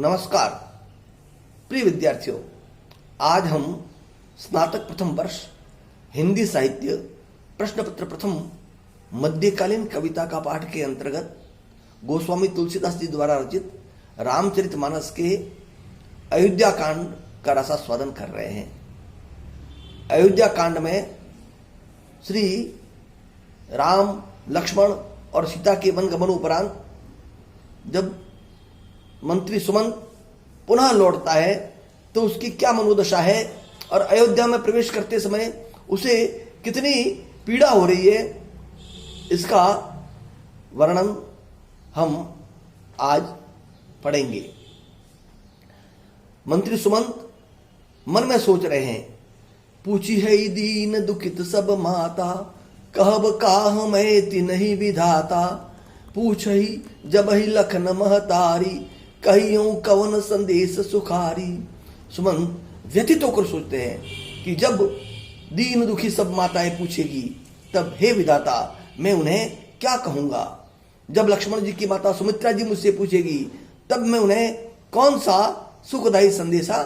नमस्कार प्रिय विद्यार्थियों, आज हम स्नातक प्रथम वर्ष हिंदी साहित्य प्रश्न पत्र प्रथम मध्यकालीन कविता का पाठ के अंतर्गत गोस्वामी तुलसीदास जी द्वारा रचित रामचरितमानस के अयोध्या कांड का रसास्वादन कर रहे हैं। अयोध्या कांड में श्री राम, लक्ष्मण और सीता के वनगमन उपरांत जब मंत्री सुमंत पुनः लौटता है तो उसकी क्या मनोदशा है और अयोध्या में प्रवेश करते समय उसे कितनी पीड़ा हो रही है, इसका वर्णन हम आज पढ़ेंगे। मंत्री सुमंत मन में सोच रहे हैं, पूछी है दीन दुखित सब माता, कहब काह मैं तिन्हि विधाता, पूछ ही जब ही लखन महतारी, कहियों कवन संदेश सुखारी। सुमंत व्यथित होकर सोचते हैं कि जब दीन दुखी सब माताएं पूछेगी तब हे विधाता मैं उन्हें क्या कहूंगा। जब लक्ष्मण जी की माता सुमित्रा जी मुझसे पूछेगी तब मैं उन्हें कौन सा सुखदायी संदेशा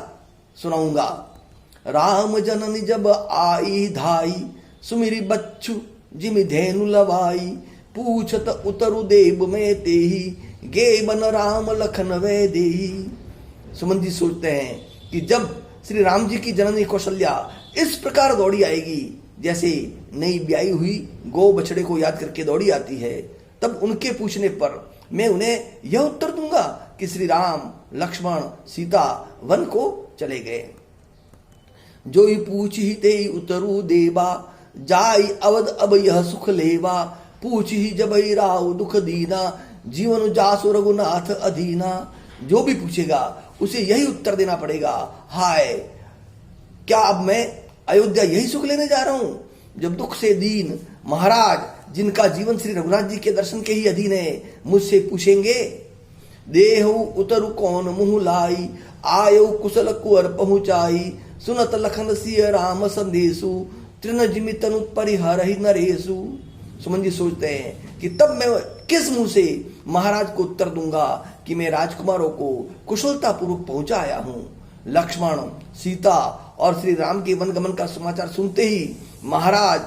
सुनाऊंगा। राम जननी जब आई धाई, सुमिरी बच्चु जिमि धेनु लवाई, पूछत उतरु देव में तेही, गे बन राम लखन वै देही। सुमंत जी सोचते हैं कि जब श्री राम जी की जननी कौशल्या इस प्रकार दौड़ी आएगी जैसे नई ब्याई हुई गौ बछड़े को याद करके दौड़ी आती है, तब उनके पूछने पर मैं उन्हें यह उत्तर दूंगा कि श्री राम, लक्ष्मण, सीता वन को चले गए। जो ही पूछ ही ते उतरु देवा, जाई अवध अब यह सुख लेवा, पूछ ही जब ही राव दुख दीना, जीवन जासु रघुनाथ अधीना। जो भी पूछेगा उसे यही उत्तर देना पड़ेगा, हाय क्या अब मैं अयोध्या यही सुख लेने जा रहा हूं। जब दुख से दीन महाराज, जिनका जीवन श्री रघुनाथ जी के दर्शन के ही अधीन है, मुझसे पूछेंगे, देहु उतरु कौन मुँह लाई, आयो कुशल कुंवर पहुंचाई, सुनत लखन सिय राम संदेशु, तृण जिमि तनु परिहरहि नरेशु। सुमन जी सोचते हैं कि तब मैं किस मुंह से महाराज को उत्तर दूंगा कि मैं राजकुमारों को कुशलता पूर्वक पहुंचा आया हूं। लक्ष्मण, सीता और श्री राम के वनगमन का समाचार सुनते ही महाराज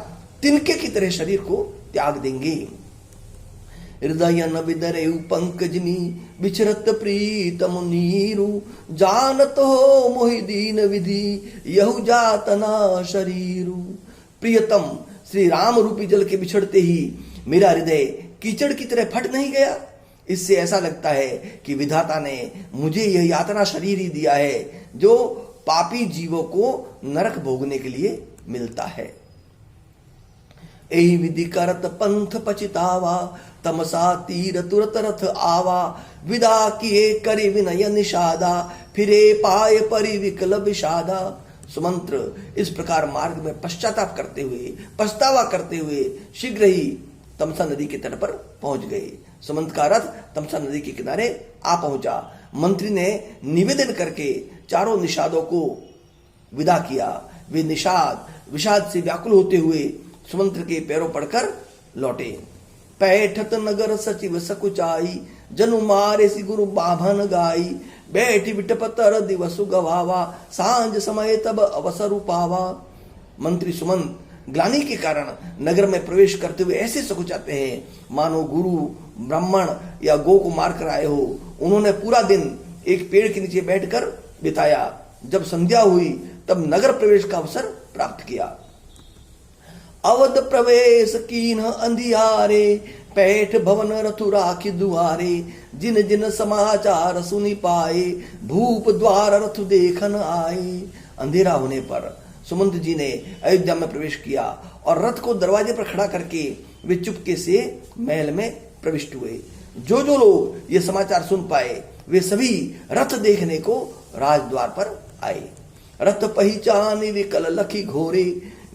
तिनके की तरह शरीर को त्याग देंगे। हृदय न विदरेउ पंकजनी, बिछरत प्रीतम नीरू, जानत हो मोहि दीन विधि, यहु जातना शरीरू। प्रियतम श्री राम रूपी जल के बिछड़ते ही मेरा हृदय कीचड़ की तरह फट नहीं गया। इससे ऐसा लगता है कि विधाता ने मुझे यह यातना शरीर ही दिया है जो पापी जीवों को नरक भोगने के लिए मिलता है। एहि विधि करत पंथ पचितावा, तमसा तीर तुरत रथ आवा, विदा किए करि विनय निषादा, फिरे पाए परि विकल विषादा। सुमंत्र इस प्रकार मार्ग में पश्चाताप करते हुए, पछतावा करते हुए शीघ्र ही तमसा नदी के तट पर पहुंच गए। सुमंत का रथ तमसा नदी के किनारे आ पहुंचा। मंत्री ने निवेदन करके चारों निषादों को विदा किया। वे निषाद विषाद से व्याकुल होते हुए सुमंत्र के पैरों पड़कर लौटे। पैठत नगर सचिव सकुचाई, जनु मारे सी गुरु बाभन गाई, बैठी बिटपतर दिवसु गवावा, सांझ समय तब अवसर पावा। मंत्री सुमंत ग्लानि के कारण नगर में प्रवेश करते हुए ऐसे सकुचाते हैं मानो गुरु, ब्राह्मण या गौ को मार कर आए हो। उन्होंने पूरा दिन एक पेड़ के नीचे बैठकर बिताया। जब संध्या हुई तब नगर प्रवेश का अवसर प्राप्त किया। अवध प्रवेश कीन्ह अंधियारे, पैठ भवन रथु राखी दुआरे, जिन जिन समाचार सुनि पाए, भूप द्वार रथु देखन आए। अंधेरा होने पर सुमंत जी ने अयोध्या में प्रवेश किया और रथ को दरवाजे पर खड़ा करके वे चुपके से महल में प्रविष्ट हुए। जो जो लोग ये समाचार सुन पाए वे सभी रथ देखने को राजद्वार पर आए। रथ पहिचानी विकल लखी घोरे,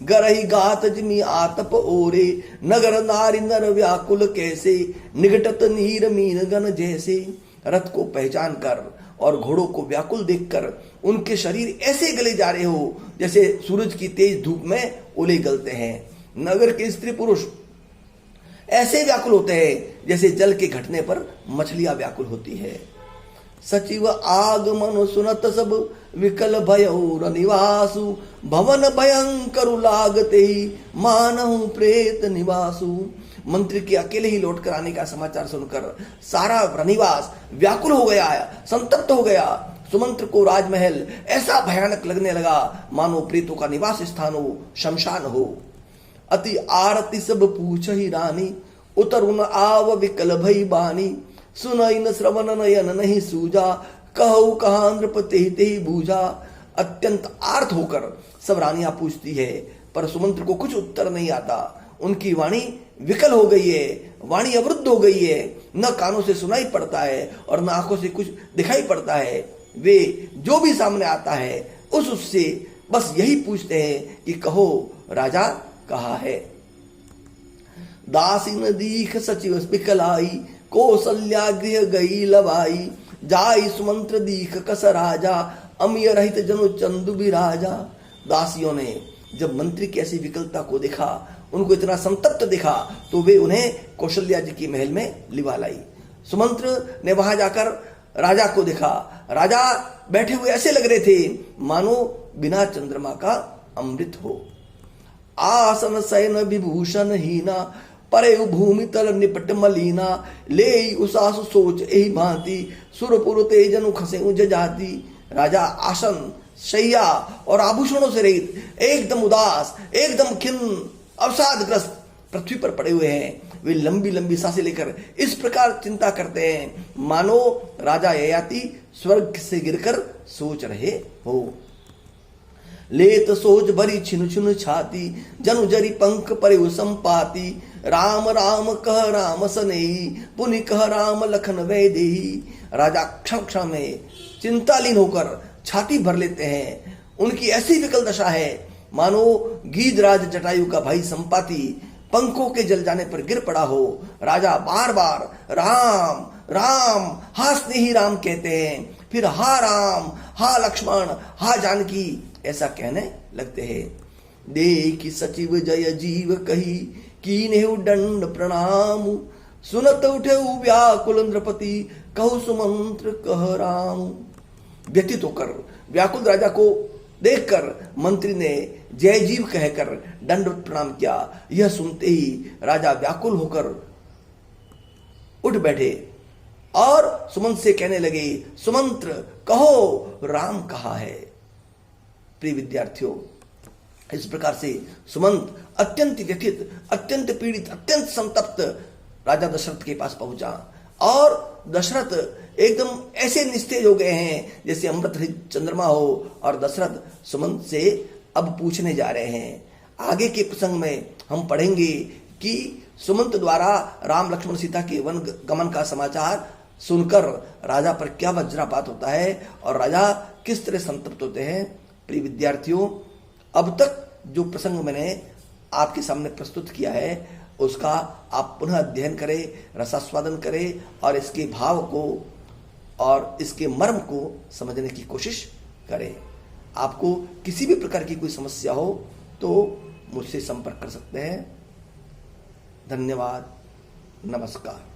गरही गात जिमि आतप ओरे, नगर नारी नर व्याकुल कैसे, निगटत नीर मीन गन जैसे। रथ को पहचान कर और घोड़ों को व्याकुल देखकर उनके शरीर ऐसे गले जा रहे हो जैसे सूरज की तेज धूप में ओले गलते हैं। नगर के स्त्री पुरुष ऐसे व्याकुल होते हैं जैसे जल के घटने पर मछलियां व्याकुल होती है। सचिव आगमन सुनत सब विकल भयो रनिवासु भवन भयंकर लागते ही मानहु प्रेत निवासु। मंत्री के अकेले ही लौट कर आने का समाचार सुनकर सारा रनिवास व्याकुल हो गया, संतप्त हो गया। सुमंत्र को राजमहल ऐसा भयानक लगने लगा मानो प्रेतों का निवास स्थान हो, शमशान हो। अति आरती सब पूछ ही रानी उतरुन आव विकल भई बानी। सुनई न श्रवण नयन नहीं सूजा कहु कहा नृपति ते ही बूझा। अत्यंत आर्त होकर सब रानियां पूछती है पर सुमंत्र को कुछ उत्तर नहीं आता। उनकी वाणी विकल हो गई है, वाणी अवरुद्ध हो गई है, न कानों से सुनाई पड़ता है और न आंखों से कुछ दिखाई पड़ता है। वे जो भी सामने आता है उससे बस यही पूछते हैं कि कहो राजा कहाँ है। दासी न दीख सचिव विकलाई कौशल्या गृह गई लवाई। जाई सुमंत्र दीख कस राजा अमीय रहित जनु चंदु बिराजा। दासियों ने जब मंत्री की ऐसी विकलता को देखा, उनको इतना संतप्त देखा, तो वे उन्हें कौशल्या जी की महल में लिवा लाई। सुमंत्र ने वहां जाकर राजा को देखा। राजा बैठे हुए ऐसे लग रहे थे मानो बिना चंद्रमा का अमृत हो। आसन शयन विभूषण हीना परे भूमि तल निपट मलीना। ले उसासु सोच एही भांति सुरपुर तेजनु खसे उज जाती। राजा आसन शैया और आभूषणों से रहित एकदम उदास, एकदम खिन्न, अवसादग्रस्त पृथ्वी पर पड़े हुए हैं। वे लंबी लंबी सांसें लेकर इस प्रकार चिंता करते हैं मानो राजा ययाति स्वर्ग से गिरकर सोच रहे हो। लेत सोच भरी छिन छिन छाती जनु जरी पंख परे संपाती। राम राम कह राम सनेही पुनि कह राम लखन वैदेही। राजा क्षण क्षण में चिंतालीन होकर छाती भर लेते हैं। उनकी ऐसी विकल दशा है मानो गीधराज जटायु का भाई संपाति पंखों के जल जाने पर गिर पड़ा हो। राजा बार बार राम राम हा स्नेही राम कहते हैं, फिर हा राम हा लक्ष्मण हा जानकी ऐसा कहने लगते हैं। देखि सचिव जय जीव कही कीन्हेउ दंड प्रणाम। सुनत उठे व्याकुल नृपति कहु सुमंत्र कह राम। व्यथित होकर व्याकुल राजा को देखकर मंत्री ने जय जीव कहकर दंडवत प्रणाम किया। यह सुनते ही राजा व्याकुल होकर उठ बैठे और सुमंत्र से कहने लगे, सुमंत्र कहो राम कहाँ है। प्रिय विद्यार्थियों, इस प्रकार से सुमंत अत्यंत व्यथित, अत्यंत पीड़ित, अत्यंत संतप्त राजा दशरथ के पास पहुंचा और दशरथ एकदम ऐसे निस्तेज हो गए हैं जैसे अमृत चंद्रमा हो। और दशरथ सुमंत से अब पूछने जा रहे हैं। आगे के प्रसंग में हम पढ़ेंगे कि सुमंत द्वारा राम लक्ष्मण सीता के वन गमन का समाचार सुनकर राजा पर क्या वज्रापात होता है और राजा किस तरह संतप्त होते हैं। प्रिय विद्यार्थियों, अब तक जो प्रसंग मैंने आपके सामने प्रस्तुत किया है उसका आप पुनः अध्ययन करें, रसास्वादन करें और इसके भाव को और इसके मर्म को समझने की कोशिश करें। आपको किसी भी प्रकार की कोई समस्या हो तो मुझसे संपर्क कर सकते हैं। धन्यवाद, नमस्कार।